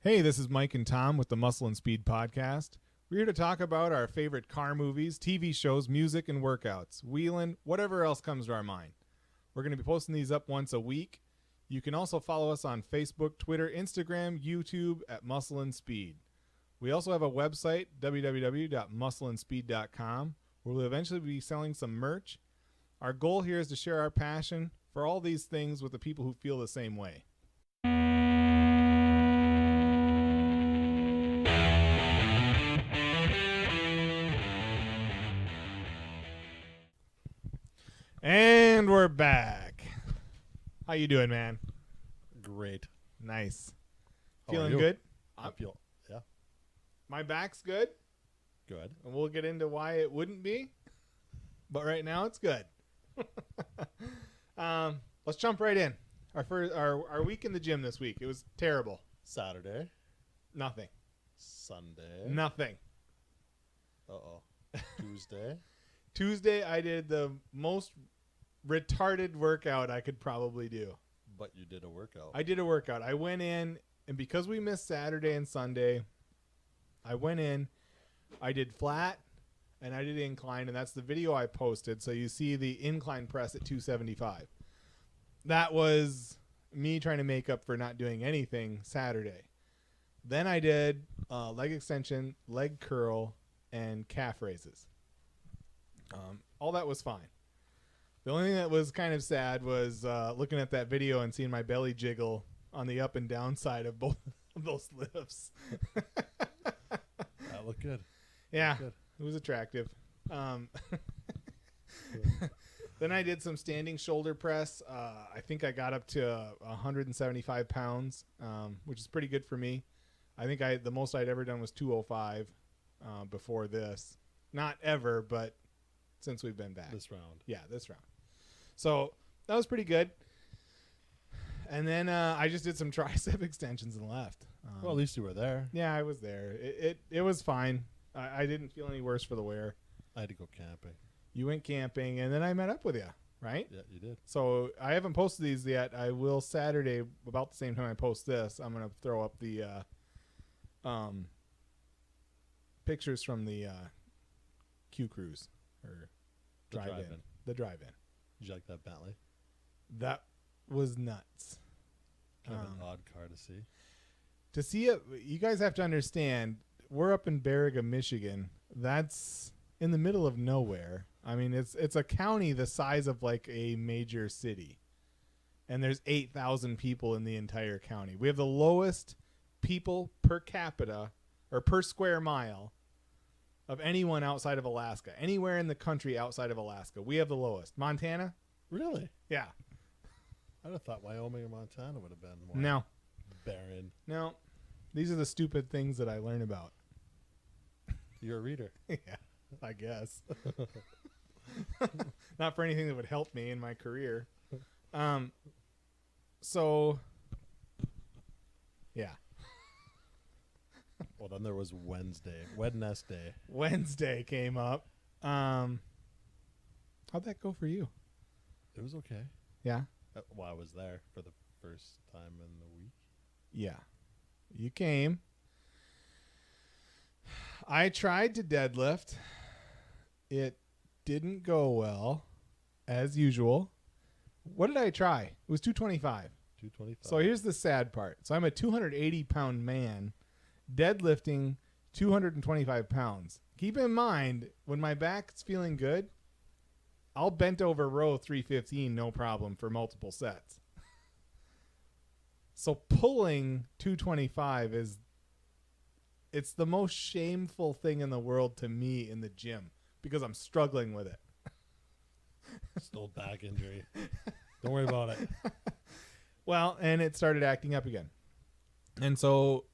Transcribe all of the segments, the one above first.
Hey, this is Mike and Tom with the Muscle and Speed podcast. We're here to talk about our favorite car movies, TV shows, music, and workouts, wheeling, whatever else comes to our mind. We're going to be posting these up once a week. You can also follow us on Facebook, Twitter, Instagram, YouTube at Muscle and Speed. We also have a website, www.muscleandspeed.com, where we'll eventually be selling some merch. Our goal here is to share our passion for all these things with the people who feel the same way. And we're back. How you doing, man? Great. Nice. How are Feeling you? good? I feel, yeah, My back's good, good. and we'll get into why it wouldn't be. But right now, it's good. Let's jump right in. Our week in the gym this week. It was terrible. Saturday, Nothing. Sunday. Nothing. Uh-oh. Tuesday. Tuesday, I did the most retarded workout I could probably do. But you did a workout. I did a workout. I went in, and because we missed Saturday and Sunday, I went in, I did flat, and I did incline, and that's the video I posted. So you see the incline press at 275. That was me trying to make up for not doing anything Saturday. Then I did leg extension, leg curl, and calf raises. All that was fine. The only thing that was kind of sad was looking at that video and seeing my belly jiggle on the up and down side of both of those lifts. That looked good. Yeah, Good. it was attractive. Then I did some standing shoulder press. I think I got up to 175 pounds, which is pretty good for me. I think the most I'd ever done was 205 before this. Not ever, but since we've been back. This round. Yeah, this round. So that was pretty good. And then I just did some tricep extensions and left. Well, at least you were there. Yeah, I was there. It was fine. I didn't feel any worse for the wear. I had to go camping. You went camping, and then I met up with you, right? Yeah, you did. So I haven't posted these yet. I will Saturday, about the same time I post this. I'm going to throw up the pictures from the Q Cruise or The drive-in. drive-in. The drive-in. Did you like that Bentley? That was nuts. Kind of an odd car to see. To see it, you guys have to understand, we're up in Baraga, Michigan. That's in the middle of nowhere. I mean, it's a county the size of like a major city. And there's 8,000 people in the entire county. We have the lowest people per capita or per square mile of anyone outside of Alaska. Anywhere in the country outside of Alaska, we have the lowest. Montana? Really? Yeah. I'd have thought Wyoming or Montana would have been more No. barren. No. These are the stupid things that I learn about. You're a reader. Yeah, I guess. Not for anything that would help me in my career. So, yeah. Well, then there was Wednesday. Wednesday came up. How'd that go for you? It was okay. Yeah? Well, I was there for the first time in the week. Yeah. You came. I tried to deadlift. It didn't go well, as usual. What did I try? It was 225. 225. So here's the sad part. So I'm a 280-pound man deadlifting 225 pounds. Keep in mind, when my back's feeling good, I'll bent over row 315 no problem for multiple sets. So pulling 225 it's the most shameful thing in the world to me in the gym because I'm struggling with it. Still back injury. Don't worry about it. Well, and it started acting up again. And so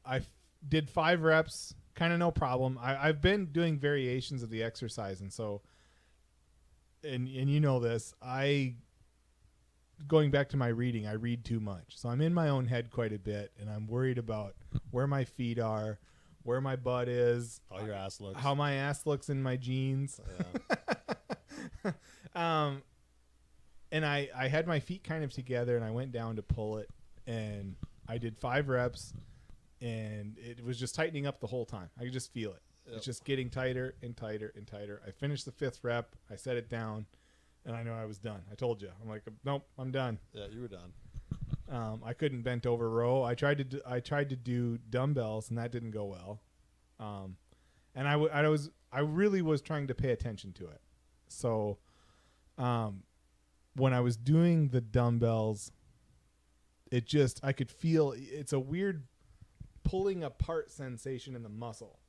I did 5 reps, kind of no problem. I've been doing variations of the exercise. And so, and you know this, going back to my reading, I read too much. So I'm in my own head quite a bit, and I'm worried about where my feet are, where my butt is, How your ass looks. how my ass looks in my jeans. Yeah. And I had my feet kind of together, and I went down to pull it, and I did 5 reps, and it was just tightening up the whole time. I could just feel it. Yep. It's just getting tighter and tighter and tighter. I finished the 5th rep. I set it down, and I know I was done. I told you. I'm like, nope, I'm done. Yeah, you were done. I couldn't bent over row. I tried to do dumbbells, and that didn't go well. And I really was trying to pay attention to it. So, when I was doing the dumbbells, I could feel, it's a weird pulling apart sensation in the muscle.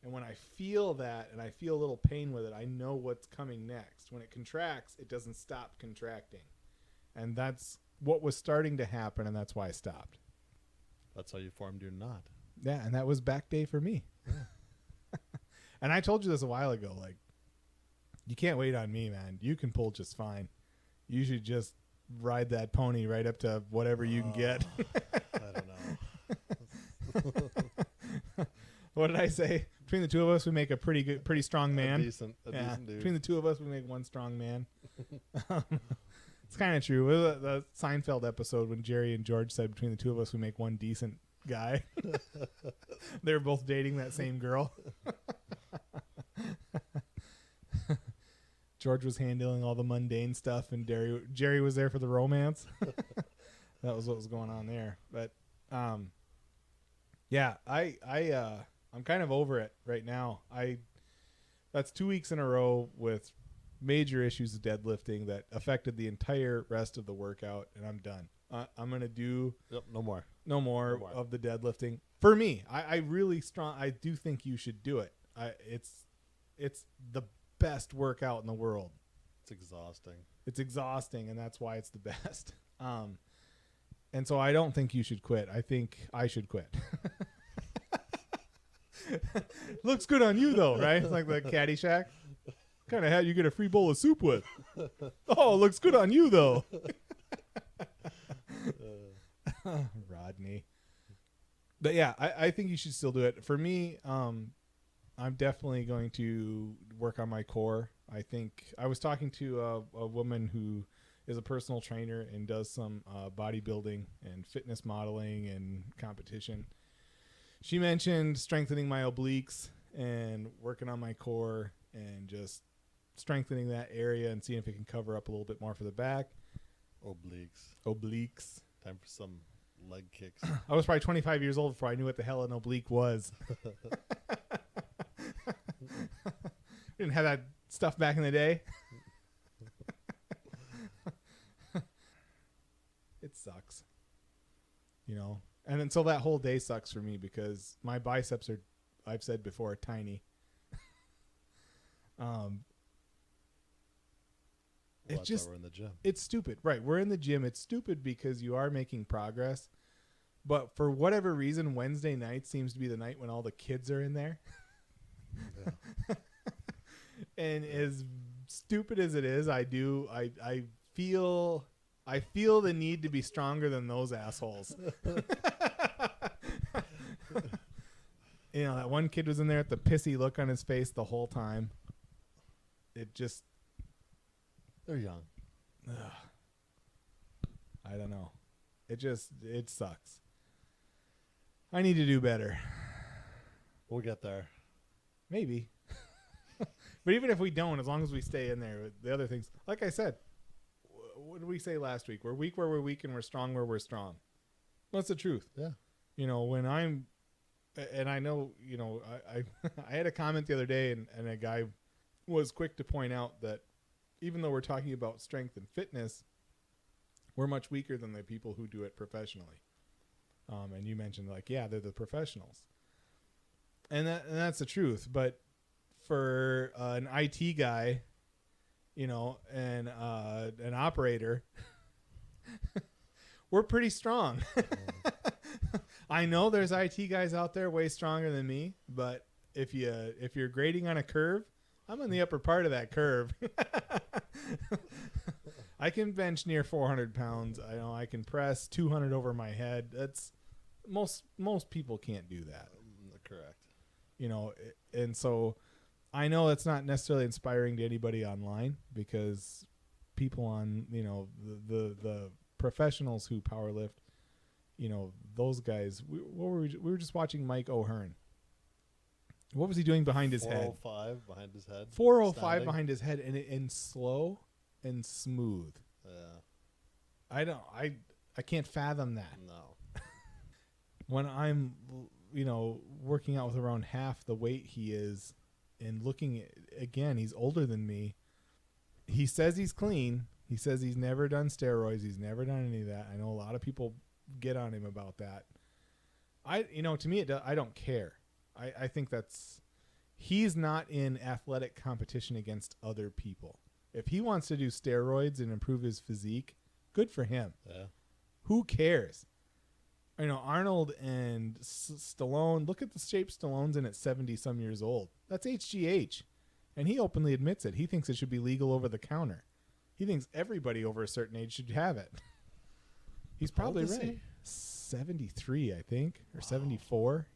And when I feel that and I feel a little pain with it, I know what's coming next. When it contracts, it doesn't stop contracting. And that's what was starting to happen, and that's why I stopped. That's how you formed your knot. Yeah, and that was back day for me. Yeah. And I told you this a while ago, like, you can't wait on me, man. You can pull just fine. You should just ride that pony right up to whatever you can get. I don't know. What did I say? Between the two of us, we make a pretty strong man. A decent dude. Between the two of us, we make one strong man. It's kind of true. The Seinfeld episode when Jerry and George said, between the two of us, we make one decent guy. They were both dating that same girl. George was handling all the mundane stuff, and Jerry was there for the romance. That was what was going on there. But yeah, I'm kind of over it right now. That's 2 weeks in a row with major issues of deadlifting that affected the entire rest of the workout, and I'm done. I'm gonna do no more of the deadlifting for me. I do think you should do it. It's the best workout in the world. It's exhausting, and that's why it's the best. And so I don't think you should quit. I think I should quit. Looks good on you, though, right? It's like the Caddyshack. Kind of hat you get a free bowl of soup with. Oh, looks good on you, though. Rodney. But yeah, I think you should still do it. For me, I'm definitely going to work on my core. I think I was talking to a woman who is a personal trainer and does some bodybuilding and fitness modeling and competition. She mentioned strengthening my obliques and working on my core and just strengthening that area and seeing if it can cover up a little bit more for the back. Obliques. Time for some leg kicks. I was probably 25 years old before I knew what the hell an oblique was. Didn't have that stuff back in the day. It sucks. You know? And then so that whole day sucks for me because my biceps are, I've said before, tiny. It's just, we're in the gym. It's stupid. Right. We're in the gym. It's stupid because you are making progress. But for whatever reason, Wednesday night seems to be the night when all the kids are in there. Yeah. And as stupid as it is, I feel the need to be stronger than those assholes. You know, that one kid was in there with the pissy look on his face the whole time. They're young. I don't know. It sucks. I need to do better. We'll get there. Maybe. But even if we don't, as long as we stay in there, the other things, like I said, what did we say last week? We're weak where we're weak and we're strong where we're strong. That's the truth. Yeah. You know, and I know, you know, I had a comment the other day and a guy was quick to point out that even though we're talking about strength and fitness, we're much weaker than the people who do it professionally. And you mentioned like, yeah, they're the professionals. And that's the truth. But for an IT guy, you know, and an operator, we're pretty strong. I know there's IT guys out there way stronger than me, but if you're grading on a curve, I'm on the upper part of that curve. I can bench near 400 pounds. I can press 200 over my head. That's most people can't do that. Correct. You know, and so I know that's not necessarily inspiring to anybody online because people on, you know, the professionals who powerlift, those guys. We were just watching Mike O'Hearn. What was he doing behind his head? 405 behind his head. 405 standing. behind his head, and slow and smooth. Yeah. I can't fathom that. No. When I'm, working out with around half the weight he is, and looking again, he's older than me. He says he's clean. He says he's never done steroids. He's never done any of that. I know a lot of people get on him about that. To me, I don't care. I think he's not in athletic competition against other people. If he wants to do steroids and improve his physique, good for him. Yeah. Who cares? Arnold and Stallone, look at the shape Stallone's in at 70-some years old. That's HGH. And he openly admits it. He thinks it should be legal over the counter. He thinks everybody over a certain age should have it. He's probably How old is right. he? 73, I think, or 74.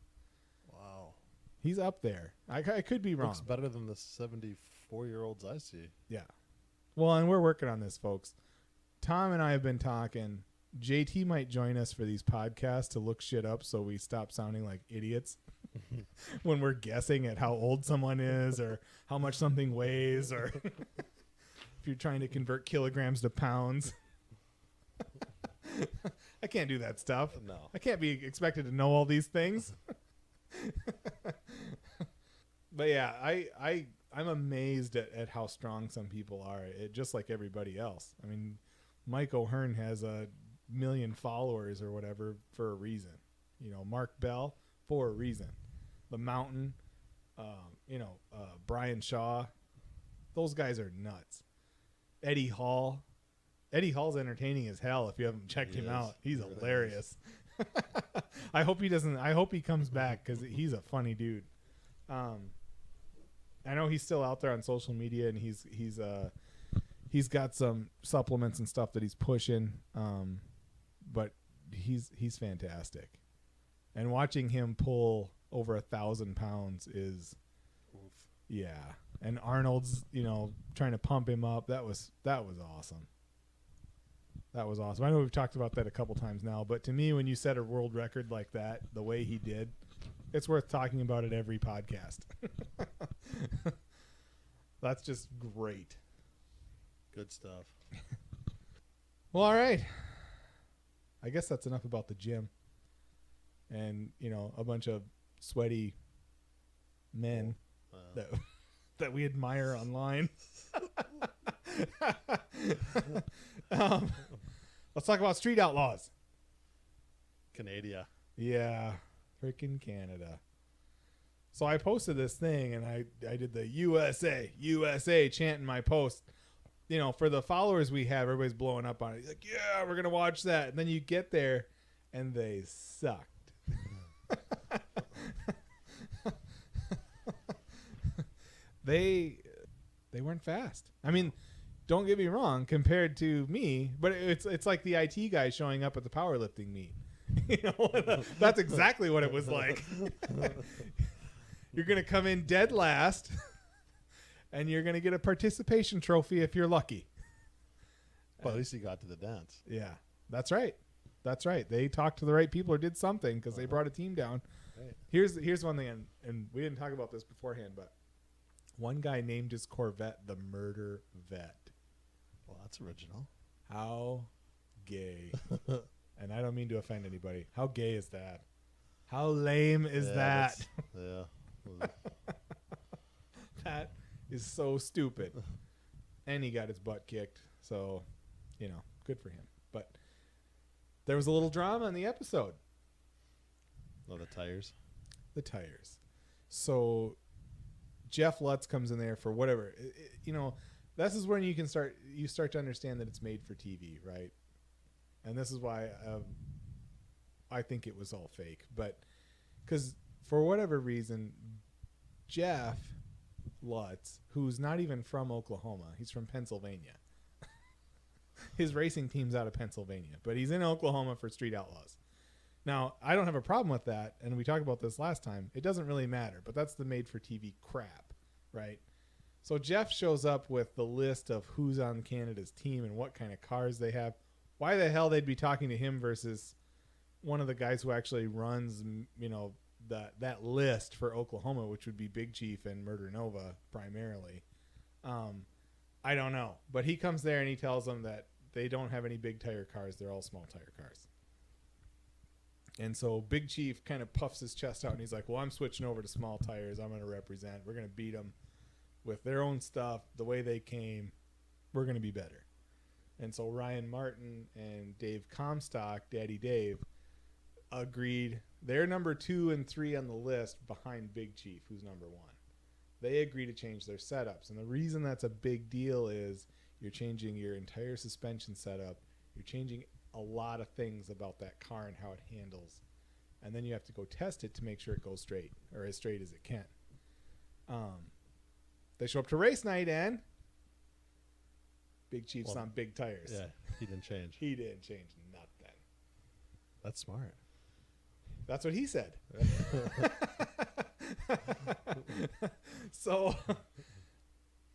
Wow. He's up there. I could be wrong. Looks better than the 74-year-olds I see. Yeah. Well, and we're working on this, folks. Tom and I have been talking. JT might join us for these podcasts to look shit up so we stop sounding like idiots when we're guessing at how old someone is or how much something weighs or if you're trying to convert kilograms to pounds. I can't do that stuff. No. I can't be expected to know all these things. But yeah, I'm amazed at how strong some people are, just like everybody else. I mean, Mike O'Hearn has 1 million followers or whatever for a reason. Mark Bell for a reason. The Mountain, Brian Shaw, those guys are nuts. Eddie Hall. Eddie Hall's entertaining as hell if you haven't checked him out. He's hilarious. I hope he comes back because he's a funny dude. I know he's still out there on social media and he's got some supplements and stuff that he's pushing. But he's fantastic. And watching him pull over 1,000 pounds is, Oof. yeah. And Arnold's, trying to pump him up. That was awesome. That was awesome. I know we've talked about that a couple times now, but to me, when you set a world record like that, the way he did, it's worth talking about it every podcast. That's just great. Good stuff. Well, all right. I guess that's enough about the gym and, a bunch of sweaty men that we admire online. Let's talk about street outlaws. Canada. Yeah, freaking Canada. So I posted this thing and I did the USA chant in my post. For the followers we have, everybody's blowing up on it. He's like, yeah, we're going to watch that. And then you get there and they sucked. They weren't fast. I mean, don't get me wrong, compared to me, but it's like the IT guy showing up at the powerlifting meet. That's exactly what it was like. You're going to come in dead last, and you're going to get a participation trophy if you're lucky. Well, at least he got to the dance. Yeah, that's right. That's right. They talked to the right people or did something because they brought a team down. Right. Here's one thing, and we didn't talk about this beforehand, but one guy named his Corvette the Murder Vet. Well, that's original. How gay. And I don't mean to offend anybody. How gay is that? How lame is that? Yeah. That is so stupid. And he got his butt kicked. So, good for him. But there was a little drama in the episode. Oh, the tires. The tires. So Jeff Lutz comes in there for whatever. This is when you start to understand that it's made for TV, right? And this is why I think it was all fake. But because for whatever reason, Jeff Lutz, who's not even from Oklahoma, he's from Pennsylvania. His racing team's out of Pennsylvania, but he's in Oklahoma for Street Outlaws. Now, I don't have a problem with that, and we talked about this last time. It doesn't really matter, but that's the made-for-TV crap, right? So Jeff shows up with the list of who's on Canada's team and what kind of cars they have. Why the hell they'd be talking to him versus one of the guys who actually runs, that list for Oklahoma, which would be Big Chief and Murder Nova primarily. I don't know, but he comes there and he tells them that they don't have any big tire cars. They're all small tire cars. And so Big Chief kind of puffs his chest out and he's like, well, I'm switching over to small tires. I'm going to represent. We're going to beat them with their own stuff, the way they came. We're going to be better. And so Ryan Martin and Dave Comstock, Daddy Dave, agreed. They're number 2 and 3 on the list behind Big Chief, who's number 1. They agree to change their setups. And the reason that's a big deal is you're changing your entire suspension setup. You're changing a lot of things about that car and how it handles. And then you have to go test it to make sure it goes straight, or as straight as it can. They show up to race night and Big Chief's on big tires. Yeah, he didn't change. He didn't change nothing. That's smart. That's what he said. So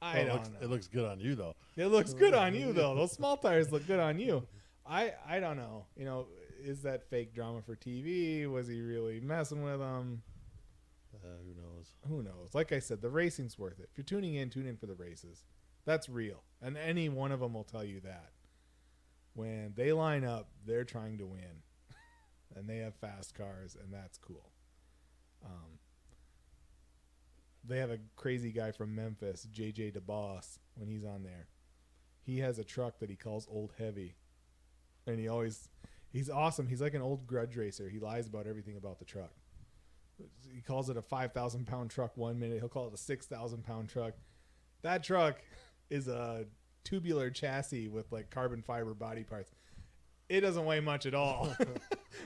I don't know. It looks good on you, though. It looks good on you, though. Those small tires look good on you. I don't know. Is that fake drama for TV? Was he really messing with them? Who knows? Who knows? Like I said, the racing's worth it. If you're tuning in, tune in for the races. That's real. And any one of them will tell you that. When they line up, they're trying to win. And they have fast cars, and that's cool. They have a crazy guy from Memphis, JJ DeBoss, when he's on there. He has a truck that he calls Old Heavy. And he's awesome. He's like an old grudge racer. He lies about everything about the truck. He calls it a 5,000-pound truck one minute. He'll call it a 6,000-pound truck. That truck is a tubular chassis with like carbon fiber body parts. It doesn't weigh much at all.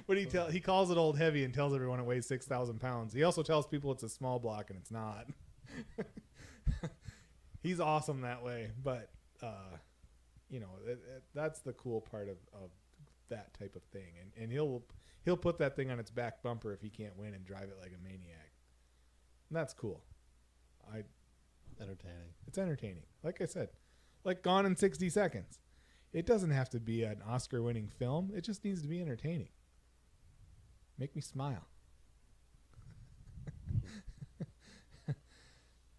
But he calls it Old Heavy and tells everyone it weighs 6,000 pounds. He also tells people it's a small block and it's not. He's awesome that way. But, that's the cool part of that type of thing. And he'll put that thing on its back bumper if he can't win and drive it like a maniac. And that's cool. Entertaining. It's entertaining. Like I said, like Gone in 60 Seconds. It doesn't have to be an Oscar-winning film. It just needs to be entertaining. Make me smile.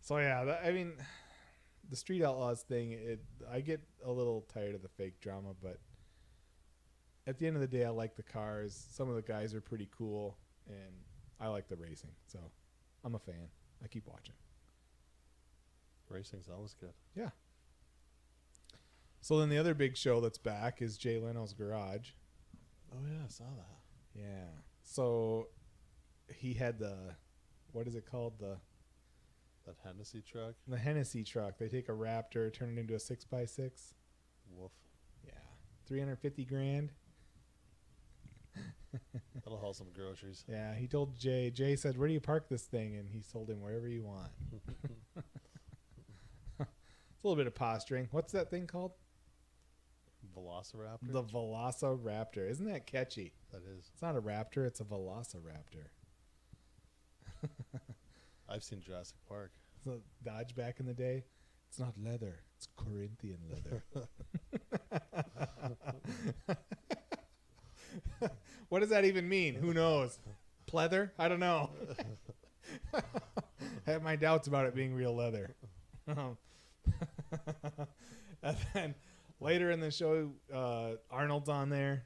So, yeah, the Street Outlaws thing, I get a little tired of the fake drama, but at the end of the day, I like the cars. Some of the guys are pretty cool, and I like the racing. So, I'm a fan. I keep watching. Racing's always good. Yeah. So then the other big show that's back is Jay Leno's Garage. Oh, yeah, I saw that. Yeah. So he had what is it called? That Hennessy truck? The Hennessy truck. They take a Raptor, turn it into a 6x6. Woof. Yeah. $350,000. That'll haul some groceries. Yeah. He told Jay said, where do you park this thing? And he told him wherever you want. It's a little bit of posturing. What's that thing called? Velociraptor? The Velociraptor. Isn't that catchy? That is. It's not a raptor. It's a Velociraptor. I've seen Jurassic Park. So Dodge back in the day. It's not leather. It's Corinthian leather. What does that even mean? Who knows? Pleather? I don't know. I have my doubts about it being real leather. And then later in the show, Arnold's on there.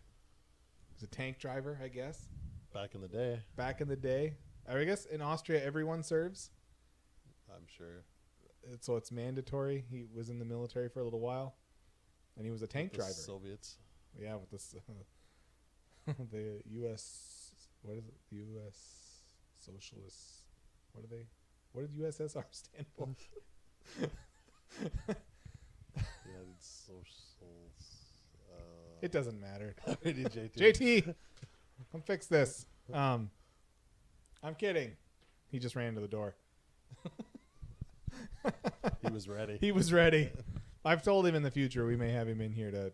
He's a tank driver, I guess. Back in the day. Back in the day. I guess in Austria, everyone serves. I'm sure. So it's mandatory. He was in the military for a little while. And he was a tank driver. Soviets. Yeah, with this, the U.S., what is it? The U.S. Socialists. What did USSR stand for? United Socials. It doesn't matter. JT. JT, come fix this. I'm kidding. He just ran to the door. He was ready. He was ready. I've told him in the future we may have him in here to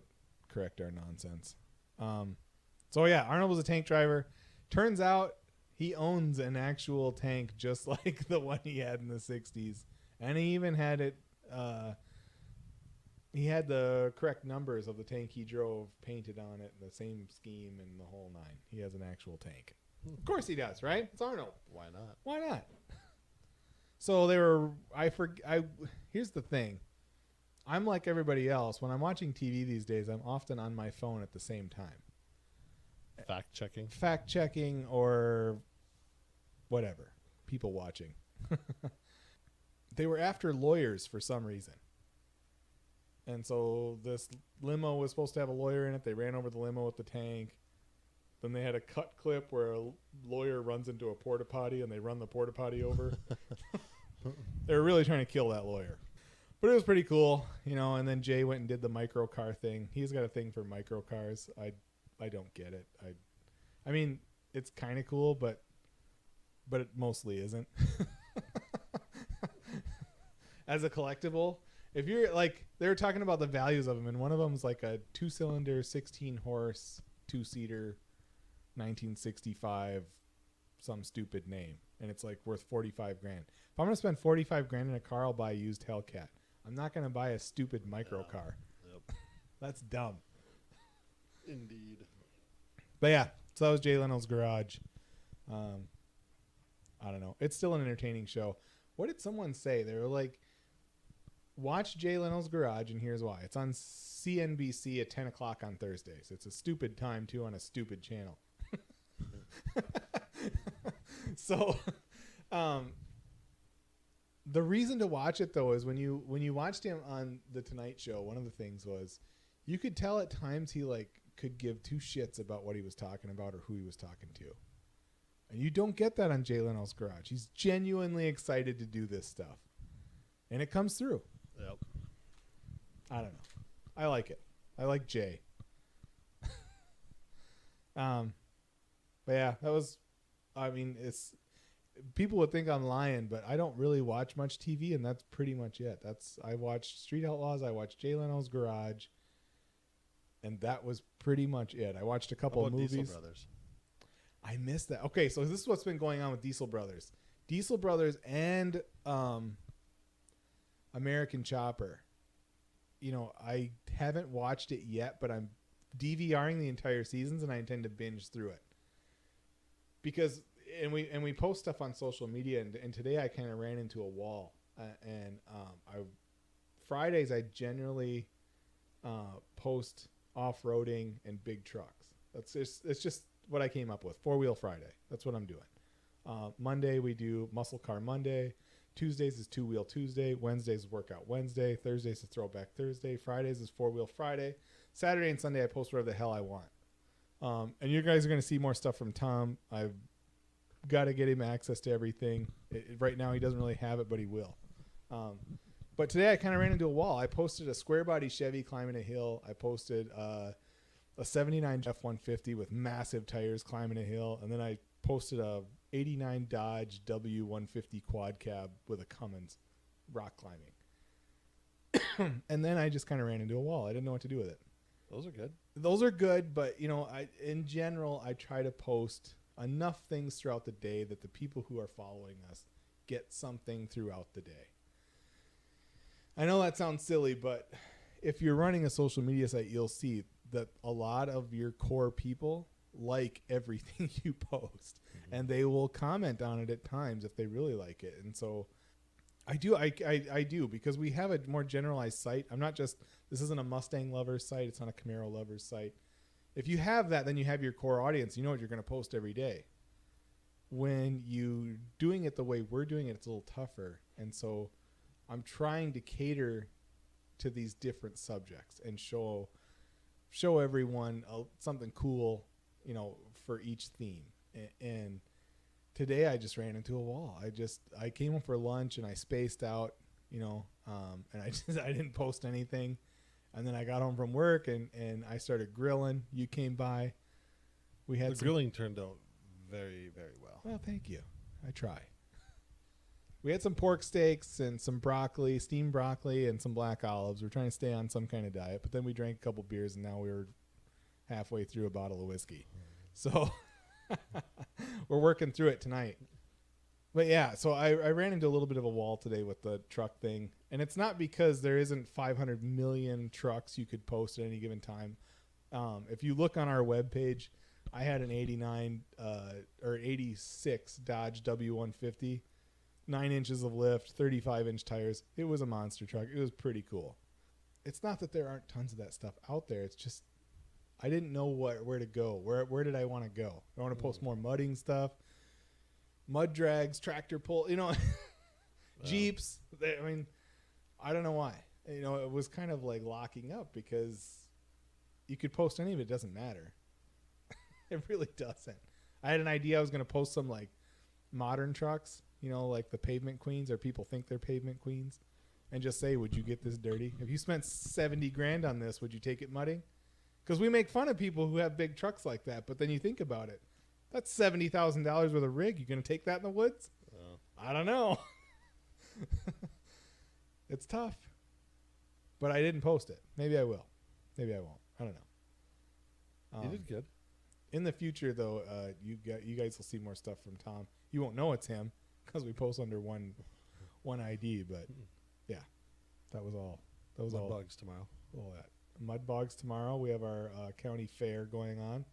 correct our nonsense. So yeah, Arnold was a tank driver. Turns out he owns an actual tank just like the one he had in the 60s. And he even had it He had the correct numbers of the tank he drove painted on it, the same scheme and the whole nine. He has an actual tank. Of course he does, right? It's Arnold. Why not? Why not? So they were. Here's the thing. I'm like everybody else. When I'm watching TV these days, I'm often on my phone at the same time. Fact checking or whatever. People watching. They were after lawyers for some reason. And so this limo was supposed to have a lawyer in it. They ran over the limo with the tank. Then they had a cut clip where a lawyer runs into a porta potty and they run the porta potty over. They were really trying to kill that lawyer. But it was pretty cool, and then Jay went and did the micro car thing. He's got a thing for micro cars. I don't get it. I mean, it's kind of cool, but it mostly isn't. As a collectible, if you're like, they were talking about the values of them, and one of them is like a 2-cylinder, 16-horse, 2-seater, 1965, some stupid name, and it's like worth $45,000. If I'm gonna spend $45,000 in a car, I'll buy a used Hellcat. I'm not gonna buy a stupid micro car. Yep. That's dumb. Indeed. But yeah, so that was Jay Leno's Garage. I don't know. It's still an entertaining show. What did someone say? They were like, watch Jay Leno's Garage, and here's why. It's on CNBC at 10 o'clock on Thursdays. It's a stupid time, too, on a stupid channel. So, the reason to watch it, though, is when you watched him on The Tonight Show, one of the things was you could tell at times he, could give two shits about what he was talking about or who he was talking to. And you don't get that on Jay Leno's Garage. He's genuinely excited to do this stuff. And it comes through. Yep. I don't know. I like it. I like Jay. But yeah, that was, it's, people would think I'm lying, but I don't really watch much TV, and that's pretty much it. I watched Street Outlaws, I watched Jay Leno's Garage, and that was pretty much it. I watched a couple of movies. Diesel Brothers? I missed that. Okay, so this is what's been going on with Diesel Brothers. Diesel Brothers and American Chopper. I haven't watched it yet, but I'm DVRing the entire seasons, and I intend to binge through it. Because we post stuff on social media, and today I kind of ran into a wall. Fridays I generally post off-roading and big trucks. It's just what I came up with. 4-Wheel Friday. That's what I'm doing. Monday we do Muscle Car Monday. Tuesdays is 2-Wheel Tuesday. Wednesdays is Workout Wednesday. Thursdays is Throwback Thursday. Fridays is 4-Wheel Friday. Saturday and Sunday I post whatever the hell I want. And you guys are going to see more stuff from Tom. I've got to get him access to everything. Right now he doesn't really have it, but he will. But today I kind of ran into a wall. I posted a square body Chevy climbing a hill. I posted a 79 F-150 with massive tires climbing a hill. And then I posted a 89 Dodge W-150 quad cab with a Cummins rock climbing. And then I just kind of ran into a wall. I didn't know what to do with it. Those are good. Those are good, but in general, I try to post enough things throughout the day that the people who are following us get something throughout the day. I know that sounds silly, but if you're running a social media site, you'll see that a lot of your core people like everything you post, and they will comment on it at times if they really like it. And so I do because we have a more generalized site. This isn't a Mustang lovers site. It's not a Camaro lovers site. If you have that, then you have your core audience. You know what you're going to post every day. When you doing it the way we're doing it, it's a little tougher. And so I'm trying to cater to these different subjects and show everyone something cool, for each theme. And today I just ran into a wall. I came home for lunch and I spaced out, and I didn't post anything. And then I got home from work and I started grilling. You came by. The grilling turned out very, very well. Well, thank you. I try. We had some pork steaks and some broccoli, steamed broccoli, and some black olives. We're trying to stay on some kind of diet, but then we drank a couple beers, and now we're halfway through a bottle of whiskey. So we're working through it tonight. But yeah, so I ran into a little bit of a wall today with the truck thing. And it's not because there isn't 500 million trucks you could post at any given time. If you look on our webpage, I had an 89 or 86 Dodge W150, 9 inches of lift, 35-inch tires. It was a monster truck. It was pretty cool. It's not that there aren't tons of that stuff out there. It's just I didn't know where to go. Where did I want to go? I want to post more mudding stuff, mud drags, tractor pull, Jeeps. I mean, I don't know why. It was kind of like locking up because you could post any of it. It doesn't matter. It really doesn't. I had an idea I was going to post some like modern trucks, like the pavement queens, or people think they're pavement queens, and just say, would you get this dirty? If you spent 70 grand on this, would you take it mudding? Because we make fun of people who have big trucks like that, but then you think about it. That's $70,000 worth of rig. You going to take that in the woods? I don't know. It's tough. But I didn't post it. Maybe I will. Maybe I won't. I don't know. You did good. In the future, though, you guys will see more stuff from Tom. You won't know it's him because we post under one ID. But yeah, that was all. That was all. Bugs tomorrow. All that. Mud bogs tomorrow. We have our county fair going on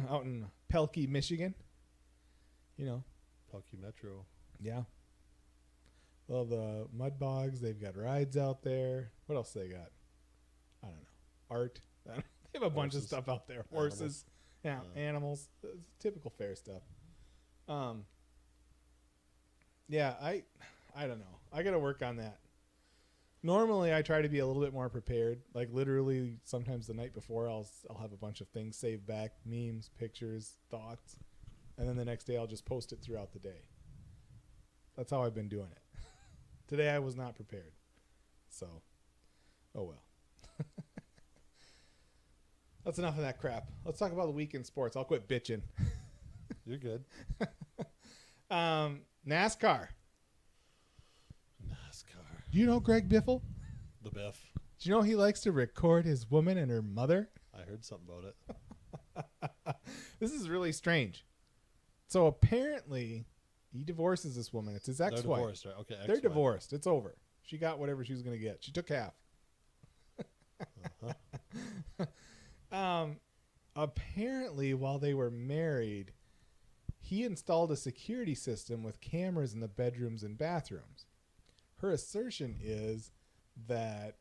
out in Pelkey, Michigan. Pelkey Metro. Yeah. Well, the mud bogs, they've got rides out there. What else they got? I don't know. Art. They have a bunch of stuff out there. Horses. Animals. Typical fair stuff. Yeah, I don't know. I got to work on that. Normally, I try to be a little bit more prepared. Like literally, sometimes the night before, I'll have a bunch of things saved back, memes, pictures, thoughts, and then the next day I'll just post it throughout the day. That's how I've been doing it. Today I was not prepared, so oh well. That's enough of that crap. Let's talk about the week in sports. I'll quit bitching. You're good. NASCAR. Do you know Greg Biffle? The Biff. Do you know he likes to record his woman and her mother? I heard something about it. This is really strange. So apparently, he divorces this woman. It's his ex-wife. They're divorced, right? Okay, They're divorced. It's over. She got whatever she was going to get. She took half. Apparently, while they were married, he installed a security system with cameras in the bedrooms and bathrooms. Her assertion is that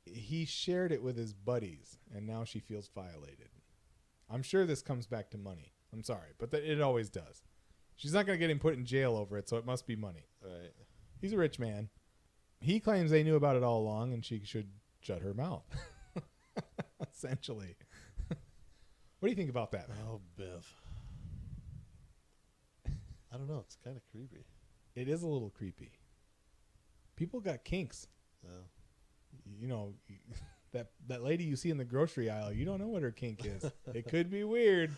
he shared it with his buddies, and now she feels violated. I'm sure this comes back to money. I'm sorry, but it always does. She's not going to get him put in jail over it, so it must be money. Right. He's a rich man. He claims they knew about it all along, and she should shut her mouth. Essentially. What do you think about that, man? Oh, Biff. I don't know. It's kind of creepy. It is a little creepy. People got kinks. Yeah. That lady you see in the grocery aisle, you don't know what her kink is. It could be weird.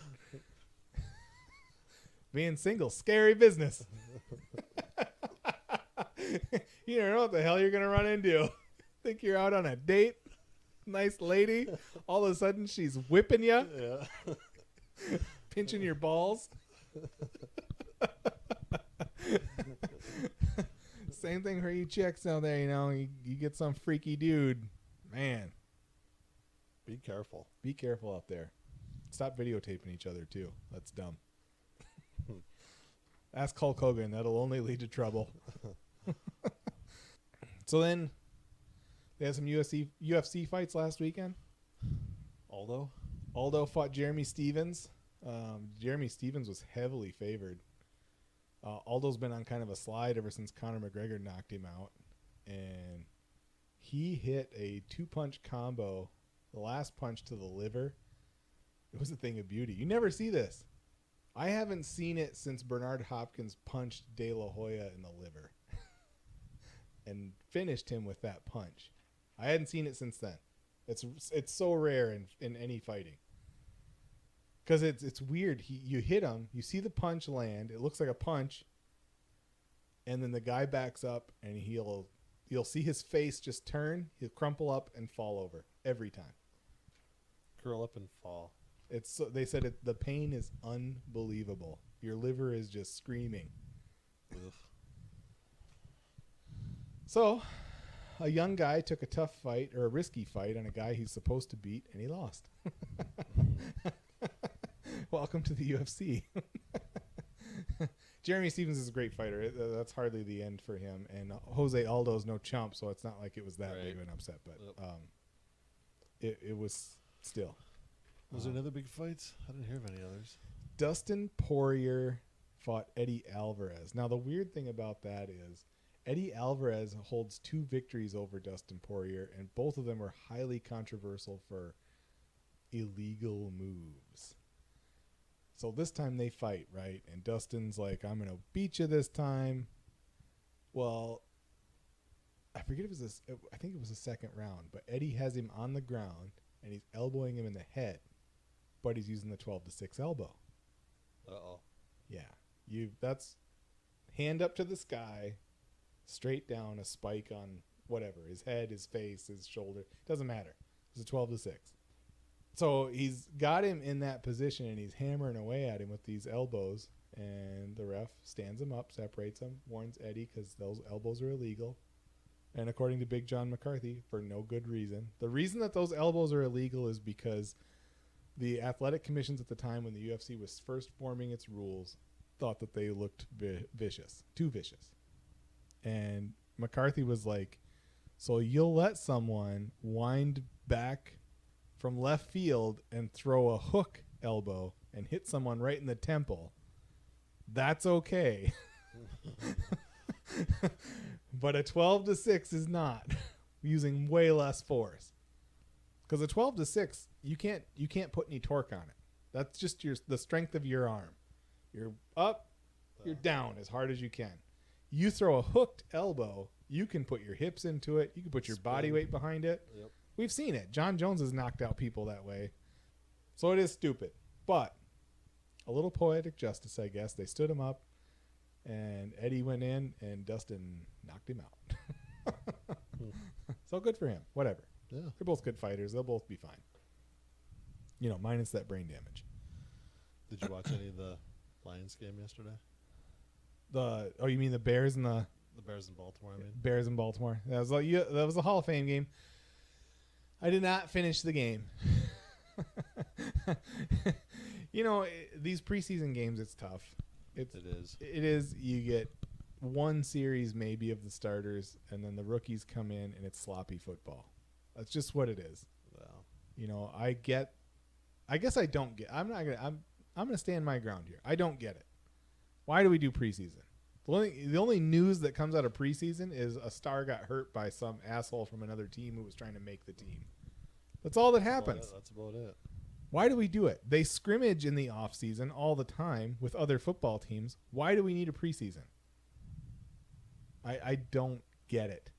Being single, scary business. You don't know what the hell you're going to run into. Think you're out on a date? Nice lady. All of a sudden, she's whipping you. Yeah. Pinching your balls. Same thing for you chicks out there, you get some freaky dude. Man. Be careful. Be careful out there. Stop videotaping each other, too. That's dumb. Ask Hulk Hogan. That'll only lead to trouble. So then, they had some UFC fights last weekend. Aldo fought Jeremy Stevens. Jeremy Stevens was heavily favored. Aldo's been on kind of a slide ever since Conor McGregor knocked him out. And he hit a 2-punch combo. The last punch to the liver. It was a thing of beauty. You never see this. I haven't seen it since Bernard Hopkins punched De La Hoya in the liver. And finished him with that punch. I hadn't seen it since then. It's so rare in any fighting. Because it's weird. You hit him, you see the punch land, it looks like a punch, and then the guy backs up, and you'll see his face just turn, he'll crumple up and fall over every time. Curl up and fall. They said the pain is unbelievable. Your liver is just screaming. So, a young guy took a tough fight or a risky fight on a guy he's supposed to beat, and he lost. Welcome to the UFC. Jeremy Stevens is a great fighter. That's hardly the end for him. And Jose Aldo's no chump, so it's not like it was that big of an upset. But it was still. Was there another big fights? I didn't hear of any others. Dustin Poirier fought Eddie Alvarez. Now, the weird thing about that is Eddie Alvarez holds 2 victories over Dustin Poirier, and both of them were highly controversial for illegal moves. So this time they fight, right? And Dustin's like, I'm going to beat you this time. Well, I forget if it was I think it was the second round, but Eddie has him on the ground and he's elbowing him in the head, but he's using the 12-6 elbow. Uh-oh. Yeah. That's hand up to the sky, straight down, a spike on whatever, his head, his face, his shoulder. Doesn't matter. It's a 12-6. So he's got him in that position, and he's hammering away at him with these elbows, and the ref stands him up, separates him, warns Eddie because those elbows are illegal. And according to Big John McCarthy, for no good reason. The reason that those elbows are illegal is because the athletic commissions at the time when the UFC was first forming its rules thought that they looked vicious, too vicious. And McCarthy was like, so you'll let someone wind back from left field and throw a hook elbow and hit someone right in the temple. That's okay. But a 12-6 is not, using way less force. Because a 12-6, you can't put any torque on it. That's just the strength of your arm. You're up, you're down as hard as you can. You throw a hooked elbow, you can put your hips into it, you can put your body weight behind it. Yep. We've seen it. John Jones has knocked out people that way. So it is stupid. But a little poetic justice, I guess. They stood him up, and Eddie went in, and Dustin knocked him out. So good for him. Whatever. Yeah. They're both good fighters. They'll both be fine. Minus that brain damage. Did you watch any of the Lions game yesterday? You mean the Bears and the Bears in Baltimore, I mean. Bears in Baltimore. That was a Hall of Fame game. I did not finish the game. These preseason games, it's tough. It is. You get one series maybe of the starters, and then the rookies come in, and it's sloppy football. That's just what it is. Wow. I guess I don't get. I'm gonna stand my ground here. I don't get it. Why do we do preseason? The only news that comes out of preseason is a star got hurt by some asshole from another team who was trying to make the team. That's all that happens. That's about it. Why do we do it? They scrimmage in the off season all the time with other football teams. Why do we need a preseason? I don't get it.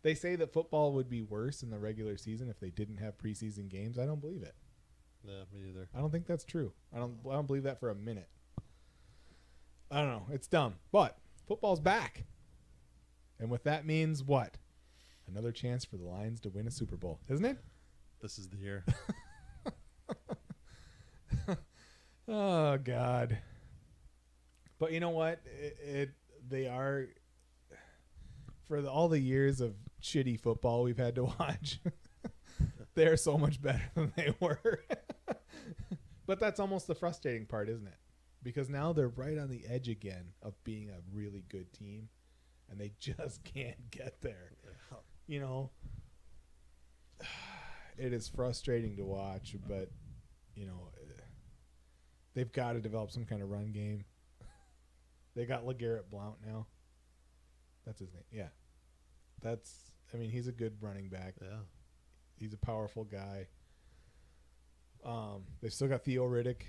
They say that football would be worse in the regular season if they didn't have preseason games. I don't believe it. Yeah, me either. I don't think that's true. I don't believe that for a minute. I don't know. It's dumb. But football's back. And what that means, what? Another chance for the Lions to win a Super Bowl, isn't it? This is the year. Oh, God. But you know what? They are, for all the years of shitty football we've had to watch, they're so much better than they were. But that's almost the frustrating part, isn't it? Because now they're right on the edge again of being a really good team, and they just can't get there. It is frustrating to watch, but, they've got to develop some kind of run game. They got LeGarrette Blount now. That's his name. Yeah. He's a good running back. Yeah. He's a powerful guy. They've still got Theo Riddick.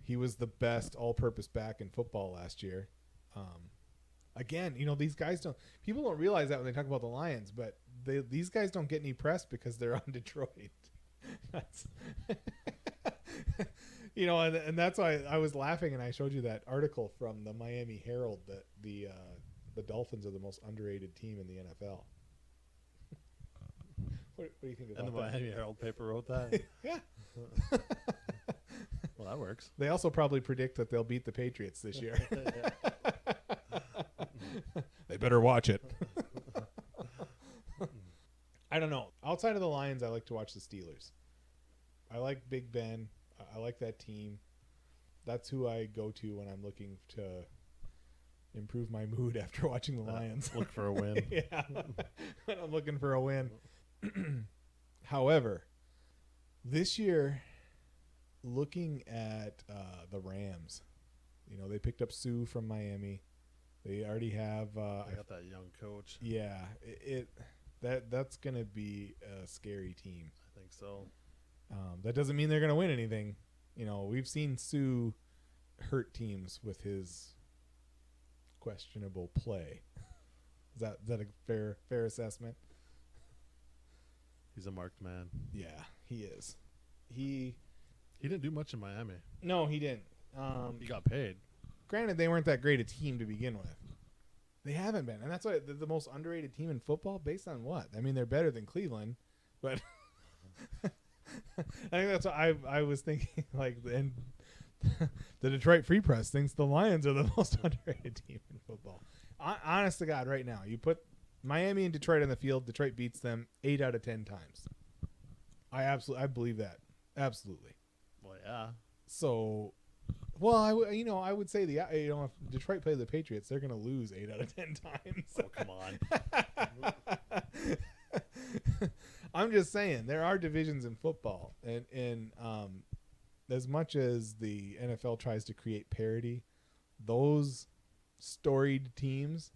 He was the best all-purpose back in football last year. Again, these guys people don't realize that when they talk about the Lions, but these guys don't get any press because they're on Detroit. That's and that's why I was laughing, and I showed you that article from the Miami Herald that the Dolphins are the most underrated team in the NFL. What do you think about that? And the Miami Herald paper wrote that? Yeah. Well, that works. They also probably predict that they'll beat the Patriots this year. They better watch it. I don't know. Outside of the Lions, I like to watch the Steelers. I like Big Ben. I like that team. That's who I go to when I'm looking to improve my mood after watching the Lions. Look for a win. Yeah. When I'm looking for a win. However, this year, looking at the Rams, they picked up Sue from Miami. They already have. They got that young coach. Yeah, that's gonna be a scary team. I think so. That doesn't mean they're gonna win anything. We've seen Sue hurt teams with his questionable play. Is that a fair assessment? He's a marked man. Yeah, he is. He didn't do much in Miami. No, he didn't. He got paid. Granted, they weren't that great a team to begin with. They haven't been, and that's why they're the most underrated team in football. Based on what? I mean, they're better than Cleveland, but I think that's what I was thinking. And the Detroit Free Press thinks the Lions are the most underrated team in football. Honest to God, right now, you put Miami and Detroit on the field, Detroit beats them 8 out of 10 times. I believe that. Absolutely. Well, yeah. So, well, I would say if Detroit play the Patriots, they're going to lose 8 out of 10 times. Oh, come on. I'm just saying there are divisions in football, and as much as the NFL tries to create parity, those storied teams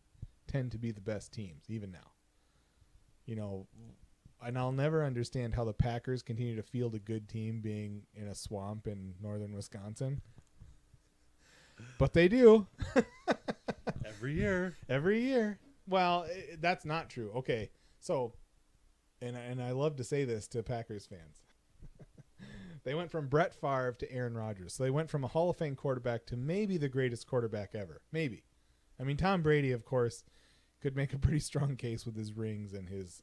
tend to be the best teams, even now. And I'll never understand how the Packers continue to field a good team being in a swamp in northern Wisconsin. But they do. Every year. Every year. Well, that's not true. Okay. So, and I love to say this to Packers fans. They went from Brett Favre to Aaron Rodgers. So they went from a Hall of Fame quarterback to maybe the greatest quarterback ever. Maybe. I mean, Tom Brady, of course, could make a pretty strong case with his rings and his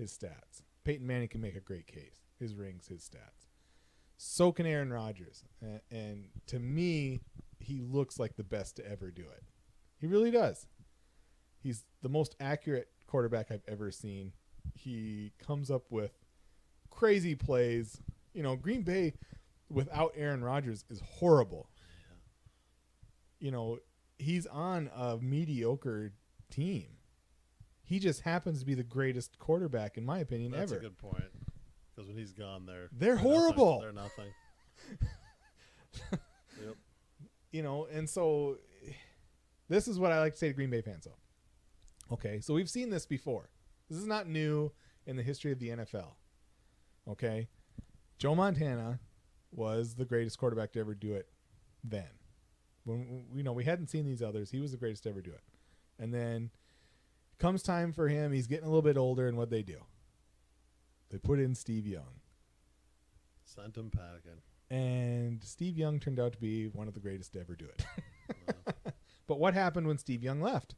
stats. Peyton Manning can make a great case. His rings, his stats. So can Aaron Rodgers. And to me, he looks like the best to ever do it. He really does. He's the most accurate quarterback I've ever seen. He comes up with crazy plays. Green Bay without Aaron Rodgers is horrible. Yeah. He's on a mediocre team. He just happens to be the greatest quarterback, in my opinion, That's ever. That's a good point. Because when he's gone, they're horrible. They're nothing. Yep. And so this is what I like to say to Green Bay fans, though. Okay, so we've seen this before. This is not new in the history of the NFL. Okay? Joe Montana was the greatest quarterback to ever do it then. When we hadn't seen these others, he was the greatest to ever do it. And then comes time for him, he's getting a little bit older, and what'd they do? They put in Steve Young. Sent him packing. And Steve Young turned out to be one of the greatest to ever do it. Wow. But what happened when Steve Young left?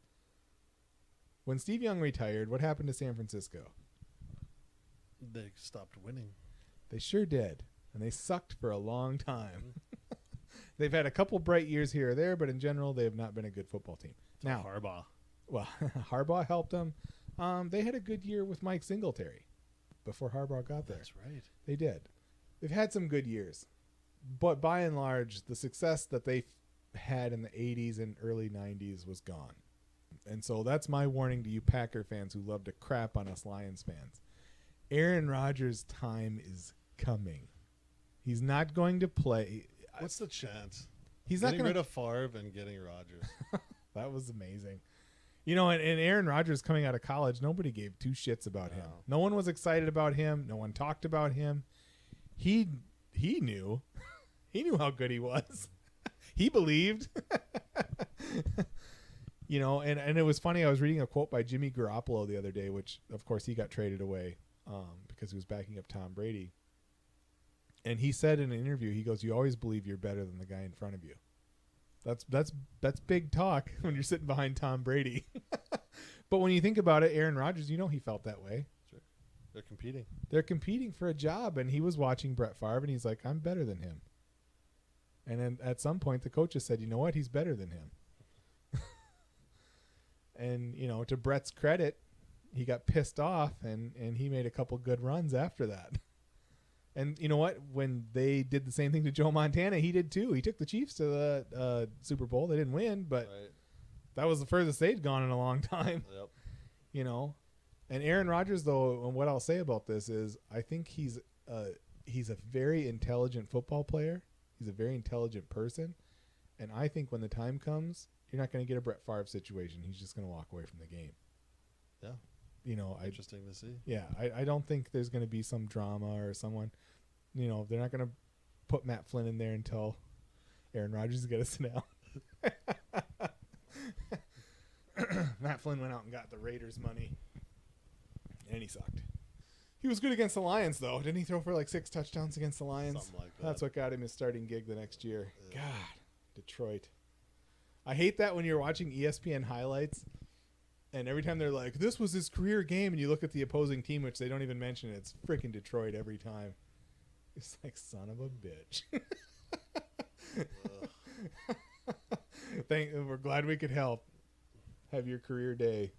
When Steve Young retired, what happened to San Francisco? They stopped winning. They sure did. And they sucked for a long time. They've had a couple bright years here or there, but in general, they have not been a good football team. Now, Harbaugh. Well, Harbaugh helped them. They had a good year with Mike Singletary before Harbaugh got there. That's right. They did. They've had some good years. But by and large, the success that they had in the 80s and early 90s was gone. And so that's my warning to you Packer fans who love to crap on us Lions fans. Aaron Rodgers' time is coming. He's not going to play. What's the chance? He's getting not going rid of Favre and getting Rodgers. That was amazing. And Aaron Rodgers coming out of college, nobody gave two shits about him. No one was excited about him. No one talked about him. He knew. He knew how good he was. He believed. And it was funny. I was reading a quote by Jimmy Garoppolo the other day, which, of course, he got traded away because he was backing up Tom Brady. And he said in an interview, he goes, "You always believe you're better than the guy in front of you." That's big talk when you're sitting behind Tom Brady. But when you think about it, Aaron Rodgers, he felt that way. Sure. They're competing. They're competing for a job, and he was watching Brett Favre, and he's like, "I'm better than him." And then at some point, the coaches said, "You know what? He's better than him." And you know, to Brett's credit, he got pissed off and he made a couple good runs after that. And you know what? When they did the same thing to Joe Montana, he did too. He took the Chiefs to the Super Bowl. They didn't win, but that was the furthest they'd gone in a long time. Yep. You know, and Aaron Rodgers, though, and what I'll say about this is, I think he's a very intelligent football player. He's a very intelligent person, and I think when the time comes, you're not going to get a Brett Favre situation. He's just going to walk away from the game. Yeah. You know, Interesting to see. Yeah, I don't think there's going to be some drama or someone. You know, they're not going to put Matt Flynn in there until Aaron Rodgers is going to sit down. Matt Flynn went out and got the Raiders money, and he sucked. He was good against the Lions, though. Didn't he throw for like 6 touchdowns against the Lions? Something like that. That's what got him his starting gig the next year. Yeah. God, Detroit. I hate that when you're watching ESPN highlights, and every time they're like, this was his career game, and you look at the opposing team, which they don't even mention, it's freaking Detroit every time. It's like, son of a bitch. We're glad we could help. Have your career day.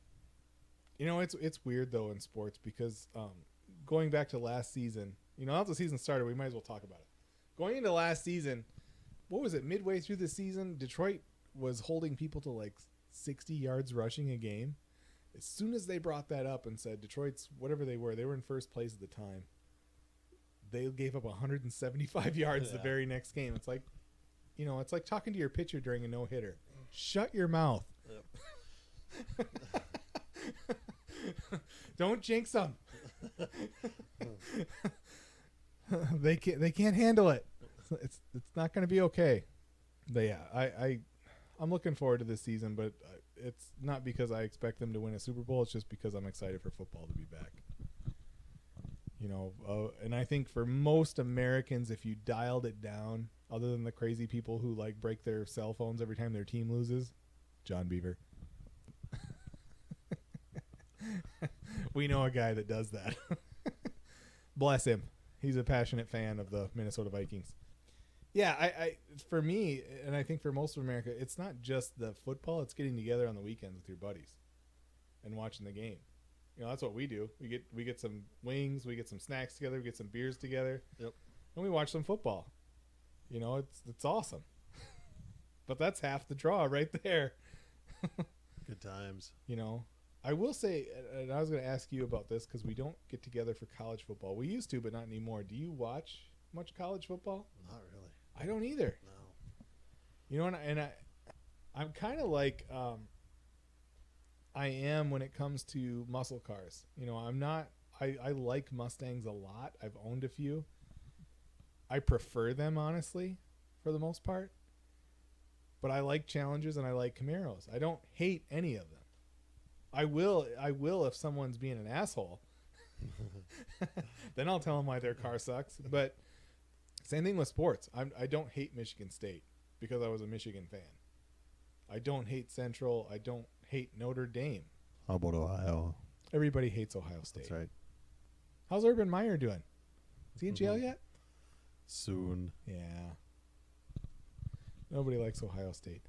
You know, it's weird, though, in sports because going back to last season, you know, now the season started, we might as well talk about it. Going into last season, what was it, midway through the season, Detroit was holding people to like 60 yards rushing a game. As soon as they brought that up and said Detroit's whatever they were in first place at the time, they gave up 175 yards the very next game. It's like, you know, it's like talking to your pitcher during a no-hitter. Shut your mouth. Yep. Don't jinx them. They can't handle it. It's not going to be okay. But yeah, I'm looking forward to this season, but it's not because I expect them to win a Super Bowl. It's just because I'm excited for football to be back. You know, and I think for most Americans, if you dialed it down, other than the crazy people who like break their cell phones every time their team loses, John Beaver. We know a guy that does that. Bless him. He's a passionate fan of the Minnesota Vikings. Yeah, I for me, and I think for most of America, it's not just the football. It's getting together on the weekends with your buddies and watching the game. You know, that's what we do. We get some wings, we get some snacks together, we get some beers together. Yep. And we watch some football. You know, it's awesome. But that's half the draw right there. Good times. You know, I will say, and I was going to ask you about this because we don't get together for college football. We used to, but not anymore. Do you watch much college football? Not really. I don't either. No. You know, and I'm kind of like I am when it comes to muscle cars. You know, I'm not. I like Mustangs a lot. I've owned a few. I prefer them, honestly, for the most part. But I like Challengers and I like Camaros. I don't hate any of them. I will if someone's being an asshole. Then I'll tell them why their car sucks. But same thing with sports. I don't hate Michigan State because I was a Michigan fan. I don't hate Central. I don't hate Notre Dame. How about Ohio? Everybody hates Ohio State. That's right. How's Urban Meyer doing? Is he in jail yet? Soon. Yeah. Nobody likes Ohio State.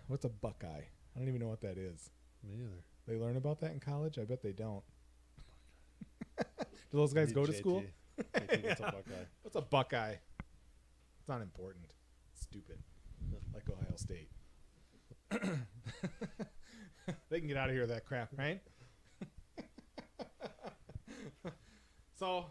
What's a Buckeye? I don't even know what that is. Me either. They learn about that in college? I bet they don't. Do those guys go to school? What's a Buckeye? What's a Buckeye? It's not important. It's stupid. Like Ohio State. They can get out of here with that crap, right? So,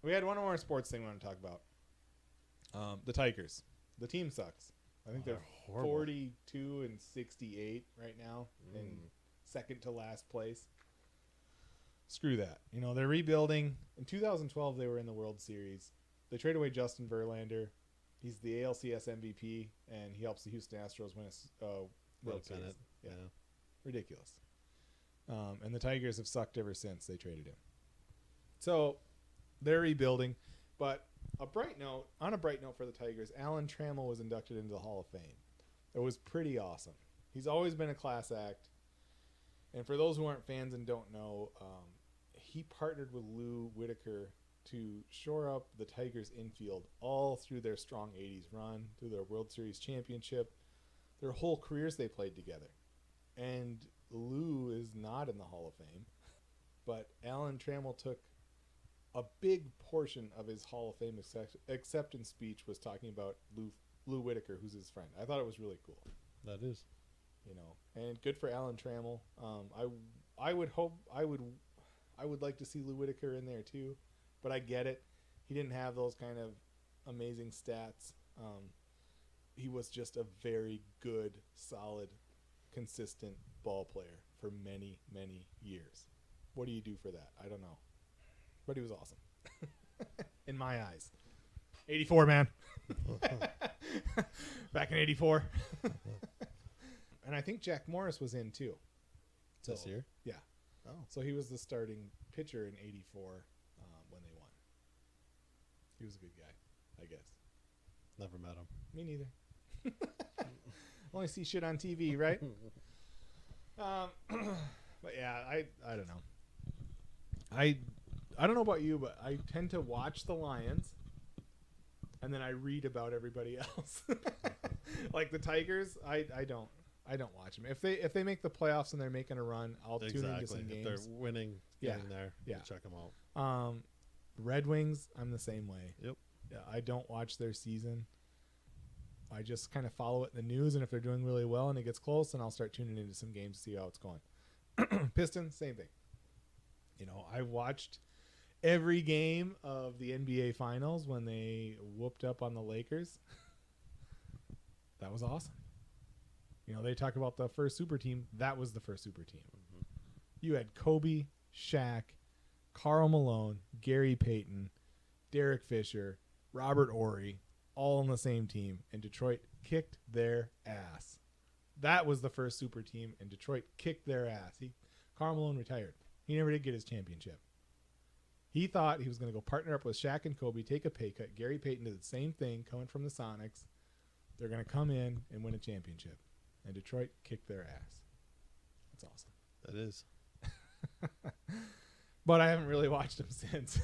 we had one more sports thing we want to talk about. The Tigers. The team sucks. I think they're 42 and 68 right now in second to last place. Screw that. You know, they're rebuilding. In 2012, they were in the World Series. They trade away Justin Verlander. He's the ALCS MVP, and he helps the Houston Astros win a World Series. Yeah. Ridiculous. And the Tigers have sucked ever since they traded him. So they're rebuilding. But on a bright note for the Tigers, Alan Trammell was inducted into the Hall of Fame. It was pretty awesome. He's always been a class act. And for those who aren't fans and don't know, he partnered with Lou Whitaker to shore up the Tigers' infield all through their strong 80s run, through their World Series championship. Their whole careers they played together. And Lou is not in the Hall of Fame, but Alan Trammell took a big portion of his Hall of Fame acceptance speech was talking about Lou Whitaker, who's his friend. I thought it was really cool. That is. You know, and good for Alan Trammell. I would like to see Lou Whitaker in there too, but I get it. He didn't have those kind of amazing stats. He was just a very good, solid, consistent ball player for many, many years. What do you do for that? I don't know. But he was awesome. In my eyes. 84, man. Back in 84. And I think Jack Morris was in too. This year? Yeah. Oh. So he was the starting pitcher in 84 when they won. He was a good guy, I guess. Never met him. Me neither. Only see shit on TV, right? But yeah, I don't know. I don't know about you, but I tend to watch the Lions, and then I read about everybody else. Like the Tigers, I don't watch them. If they make the playoffs and they're making a run, I'll tune into some games. If they're winning, getting there, check them out. Red Wings, I'm the same way. Yep. Yeah, I don't watch their season. I just kind of follow it in the news, and if they're doing really well and it gets close, then I'll start tuning into some games to see how it's going. Pistons, same thing. You know, I watched every game of the NBA Finals when they whooped up on the Lakers. That was awesome. You know, they talk about the first super team. That was the first super team. Mm-hmm. You had Kobe, Shaq, Karl Malone, Gary Payton, Derek Fisher, Robert Horry, all on the same team, and Detroit kicked their ass. That was the first super team, and Detroit kicked their ass. Karl Malone retired. He never did get his championship. He thought he was going to go partner up with Shaq and Kobe, take a pay cut. Gary Payton did the same thing, coming from the Sonics. They're going to come in and win a championship. And Detroit kicked their ass. That's awesome. That is. But I haven't really watched them since.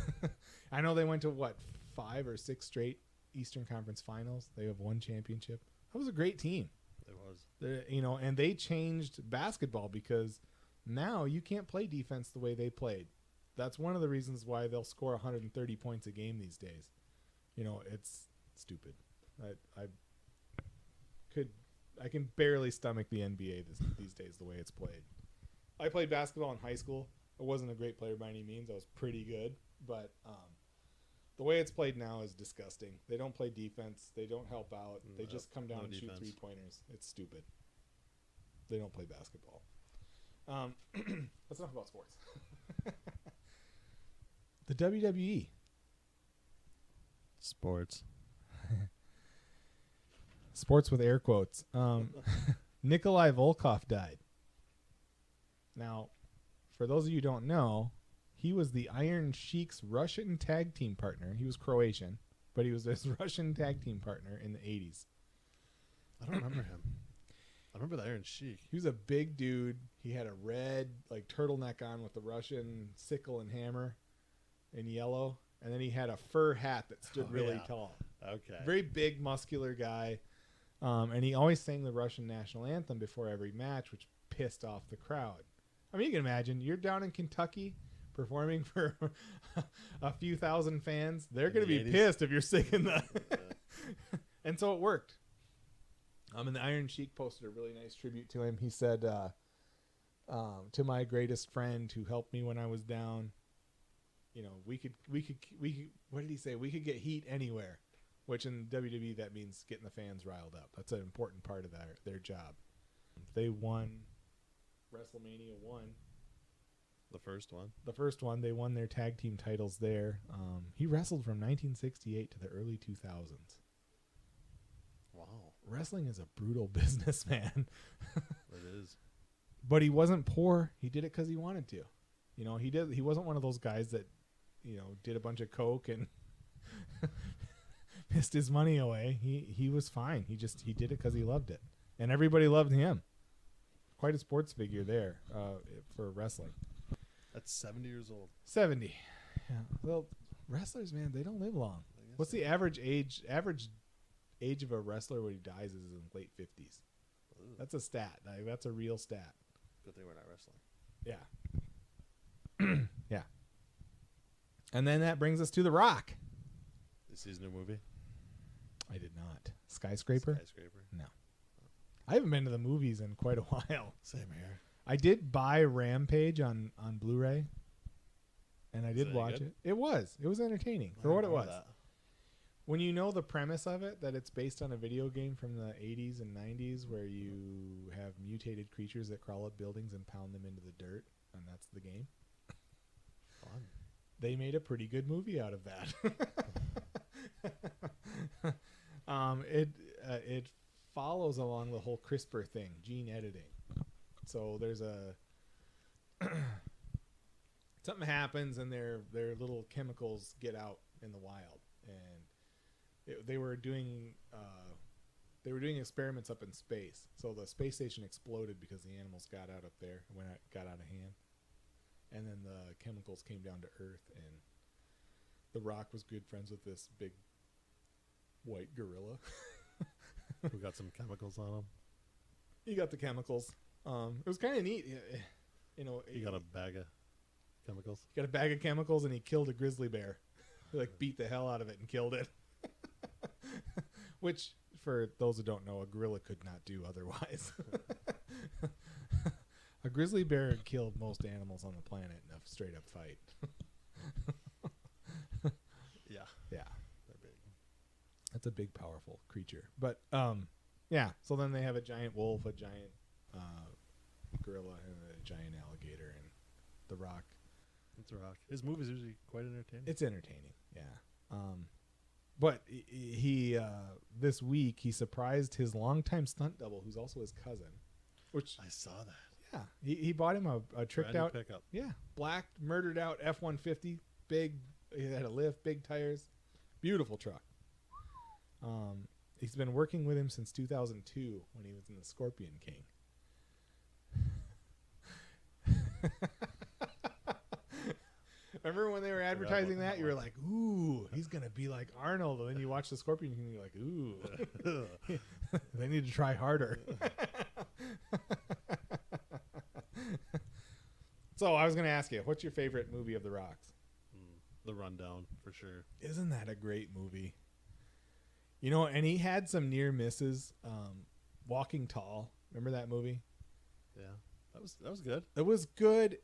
I know they went to, 5 or 6 straight Eastern Conference Finals. They have one championship. That was a great team. It was. And they changed basketball because now you can't play defense the way they played. That's one of the reasons why they'll score 130 points a game these days. You know, it's stupid. I can barely stomach the NBA these days the way it's played. I played basketball in high school. I wasn't a great player by any means. I was pretty good, but the way it's played now is disgusting. They don't play defense. They don't help out. They just come down and shoot three-pointers. It's stupid. They don't play basketball. That's enough about sports. The WWE. Sports. Sports with air quotes. Nikolai Volkov died. Now, for those of you who don't know, he was the Iron Sheik's Russian tag team partner. He was Croatian, but he was his Russian tag team partner in the 80s. I don't remember him. I remember the Iron Sheik. He was a big dude. He had a red turtleneck on with the Russian sickle and hammer in yellow. And then he had a fur hat that stood really tall. Okay. Very big, muscular guy. And he always sang the Russian national anthem before every match, which pissed off the crowd. I mean, you can imagine, you're down in Kentucky performing for a few thousand fans. They're going to be 80s. pissed if you're singing that. And so it worked. And the Iron Sheik posted a really nice tribute to him. He said, to my greatest friend who helped me when I was down, you know, we could, what did he say? We could get heat anywhere, which in WWE, that means getting the fans riled up. That's an important part of their job. They won WrestleMania 1. The first one. The first one. They won their tag team titles there. He wrestled from 1968 to the early 2000s. Wow. Wrestling is a brutal business, man. It is. But he wasn't poor. He did it because he wanted to. You know, he wasn't one of those guys that, you know, did a bunch of coke and pissed his money away. He was fine. He did it because he loved it, and everybody loved him. Quite a sports figure there for wrestling. That's 70 years old. 70. Yeah. Well, wrestlers, man, they don't live long. What's the average age? Average age of a wrestler when he dies is in late 50s. Ooh. That's a stat. That's a real stat. Good thing we're not wrestling. Yeah. Yeah. And then that brings us to The Rock. This is a new movie. I did not. Skyscraper? Skyscraper. No. I haven't been to the movies in quite a while. Same here. I did buy Rampage on Blu-ray, and I did watch it. It was entertaining for what it was. When you know the premise of it, that it's based on a video game from the 80s and 90s where you have mutated creatures that crawl up buildings and pound them into the dirt, and that's the game. Fun. They made a pretty good movie out of that. It follows along the whole CRISPR thing, gene editing. So there's something happens and their little chemicals get out in the wild, and they were doing experiments up in space. So the space station exploded because the animals got out up there and got out of hand. And then the chemicals came down to Earth, and The Rock was good friends with this big white gorilla. Who got some chemicals on him? He got the chemicals. It was kind of neat. You know, he got a bag of chemicals. He got a bag of chemicals, and he killed a grizzly bear. He beat the hell out of it and killed it. Which, for those who don't know, a gorilla could not do otherwise. A grizzly bear had killed most animals on the planet in a straight-up fight. Yeah. Yeah. They're big. That's a big, powerful creature. But, yeah. So then they have a giant wolf, a giant gorilla, and a giant alligator, and The Rock. It's The Rock. His movies usually quite entertaining. It's entertaining, yeah. But he this week, he surprised his longtime stunt double, who's also his cousin. Which I saw that. Yeah, he bought him a tricked out pickup. Yeah, black murdered out F-150, big. He had a lift, big tires, beautiful truck. He's been working with him since 2002 when he was in the Scorpion King. Remember when they were advertising that? You were like, "Ooh, he's gonna be like Arnold." And then you watch the Scorpion King, and you're like, "Ooh, they need to try harder." So I was going to ask you, what's your favorite movie of The Rock's? The Rundown, for sure. Isn't that a great movie? You know, and he had some near misses. Walking Tall. Remember that movie? Yeah, that was good. It was good,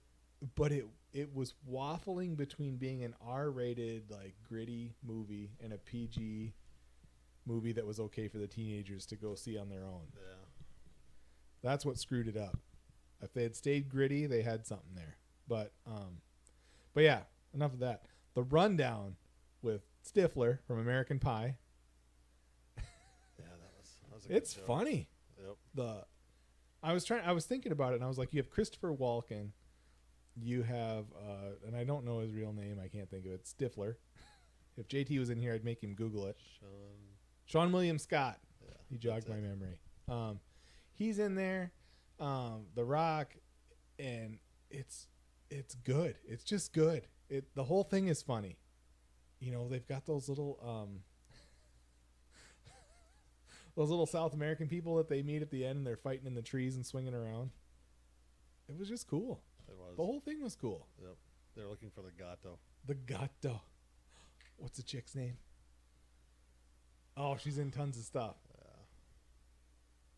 but it was waffling between being an R-rated, gritty movie and a PG movie that was okay for the teenagers to go see on their own. Yeah. That's what screwed it up. If they had stayed gritty, they had something there. But yeah, enough of that. The Rundown with Stifler from American Pie. Yeah, that was a good show. Funny. Yep. I was thinking about it, and I was like, you have Christopher Walken, you have and I don't know his real name, I can't think of it, Stifler. If JT was in here, I'd make him Google it. Sean William Scott. Yeah, he jogged my memory. He's in there. The Rock, and it's good. It's just good. The whole thing is funny. You know, they've got those little South American people that they meet at the end, and they're fighting in the trees and swinging around. It was just cool. It was. The whole thing was cool. Yep. They're looking for the gato. The gato. What's the chick's name? Oh, she's in tons of stuff. Yeah.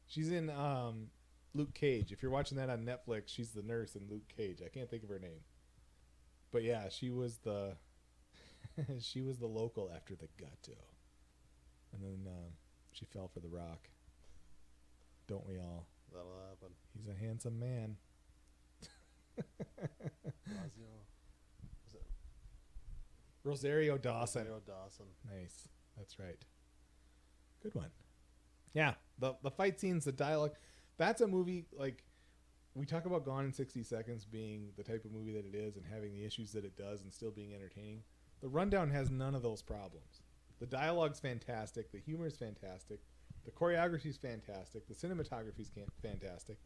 She's in Luke Cage. If you're watching that on Netflix, she's the nurse in Luke Cage. I can't think of her name. But yeah, she was the local after the gato. And then she fell for The Rock. Don't we all? That'll happen. He's a handsome man. Rosario Dawson. Nice. That's right. Good one. Yeah, the fight scenes, the dialogue. That's a movie, we talk about Gone in 60 Seconds being the type of movie that it is and having the issues that it does and still being entertaining. The Rundown has none of those problems. The dialogue's fantastic. The humor's fantastic. The choreography's fantastic. The cinematography's fantastic.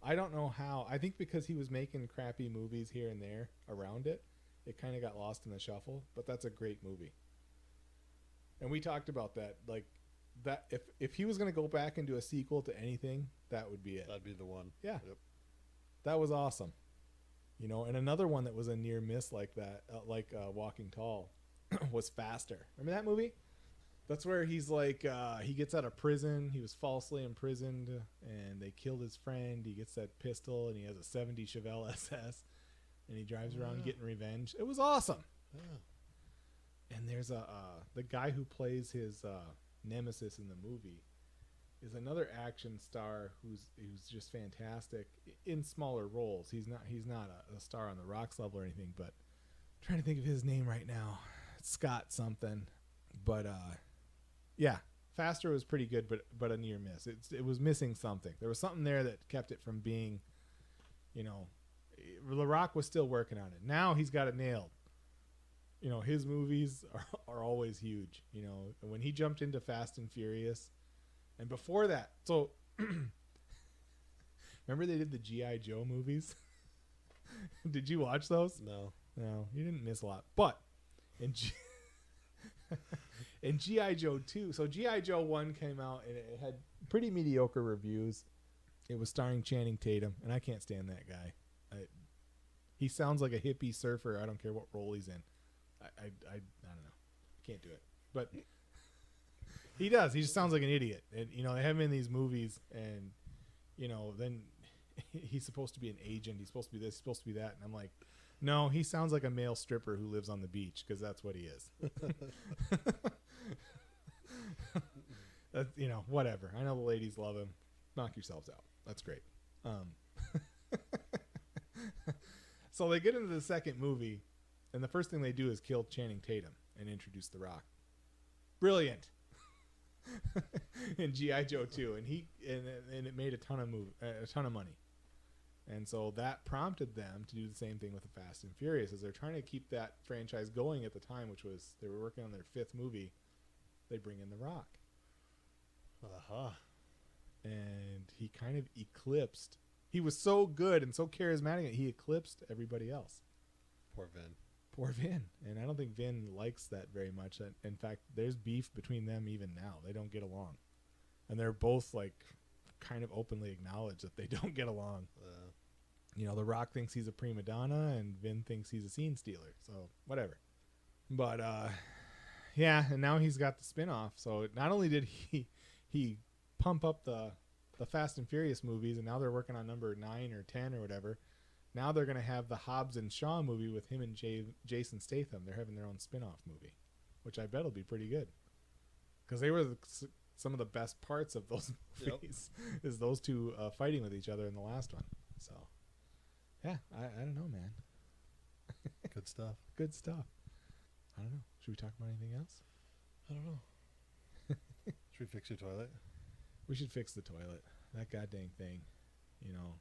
I don't know how. I think because he was making crappy movies here and there around it, it kind of got lost in the shuffle. But that's a great movie. And we talked about that. That if he was going to go back and do a sequel to anything, that would be it. That'd be the one. Yeah. Yep. That was awesome. You know, and another one that was a near miss like that, Walking Tall, was Faster. Remember that movie? That's where he's like, he gets out of prison. He was falsely imprisoned, and they killed his friend. He gets that pistol, and he has a 70 Chevelle SS, and he drives around getting revenge. It was awesome. Yeah. And there's the guy who plays his nemesis in the movie is another action star who's just fantastic in smaller roles. He's not a star on the Rock's level or anything, but I'm trying to think of his name right now. It's Scott something. But yeah, Faster was pretty good, but a near miss. It was missing something. There was something there that kept it from being, you know, The Rock was still working on it. Now he's got it nailed. You know, his movies are always huge. You know, when he jumped into Fast and Furious, and before that, so remember they did the G.I. Joe movies? Did you watch those? No. No, you didn't miss a lot. But in G.I. Joe 2, so G.I. Joe 1 came out and it had pretty mediocre reviews. It was starring Channing Tatum, and I can't stand that guy. He sounds like a hippie surfer. I don't care what role he's in. I don't know. Can't do it. But he does. He just sounds like an idiot. And, you know, they have him in these movies, and, you know, then he's supposed to be an agent. He's supposed to be this. He's supposed to be that. And I'm like, no, he sounds like a male stripper who lives on the beach, because that's what he is. You know, whatever. I know the ladies love him. Knock yourselves out. That's great. So they get into the second movie, and the first thing they do is kill Channing Tatum and introduce The Rock. Brilliant. In G.I. Joe 2, and it made a ton of money. And so that prompted them to do the same thing with the Fast and Furious, as they're trying to keep that franchise going at the time, which was they were working on their 5th movie. They bring in The Rock. And he kind of eclipsed. He was so good and so charismatic that he eclipsed everybody else. Poor Vin. And I don't think Vin likes that very much. In fact, there's beef between them even now. They don't get along. And they're both like kind of openly acknowledge that they don't get along. You know, The Rock thinks he's a prima donna and Vin thinks he's a scene stealer. So whatever. But yeah, and now he's got the spinoff. So not only did he pump up the Fast and Furious movies, and now they're working on number 9 or 10 or whatever. Now they're going to have the Hobbs and Shaw movie with him and Jason Statham. They're having their own spin-off movie, which I bet will be pretty good. Because they were some of the best parts of those movies, is those two fighting with each other in the last one. So, yeah, I don't know, man. Good stuff. Good stuff. I don't know. Should we talk about anything else? I don't know. Should we fix your toilet? We should fix the toilet. That goddamn thing, you know.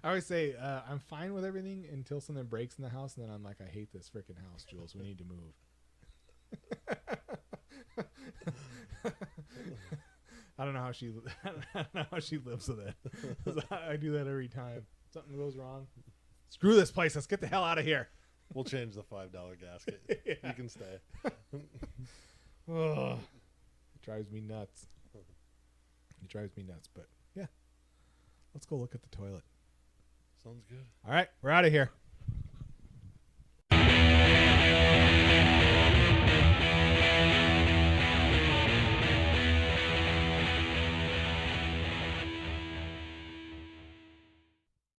I always say I'm fine with everything until something breaks in the house, and then I'm like, I hate this freaking house, Jules. We need to move. I don't know how she lives with it. I do that every time. Something goes wrong. Screw this place. Let's get the hell out of here. We'll change the $5 gasket. Yeah. You can stay. It drives me nuts. But yeah, let's go look at the toilet. Sounds good. All right, we're out of here.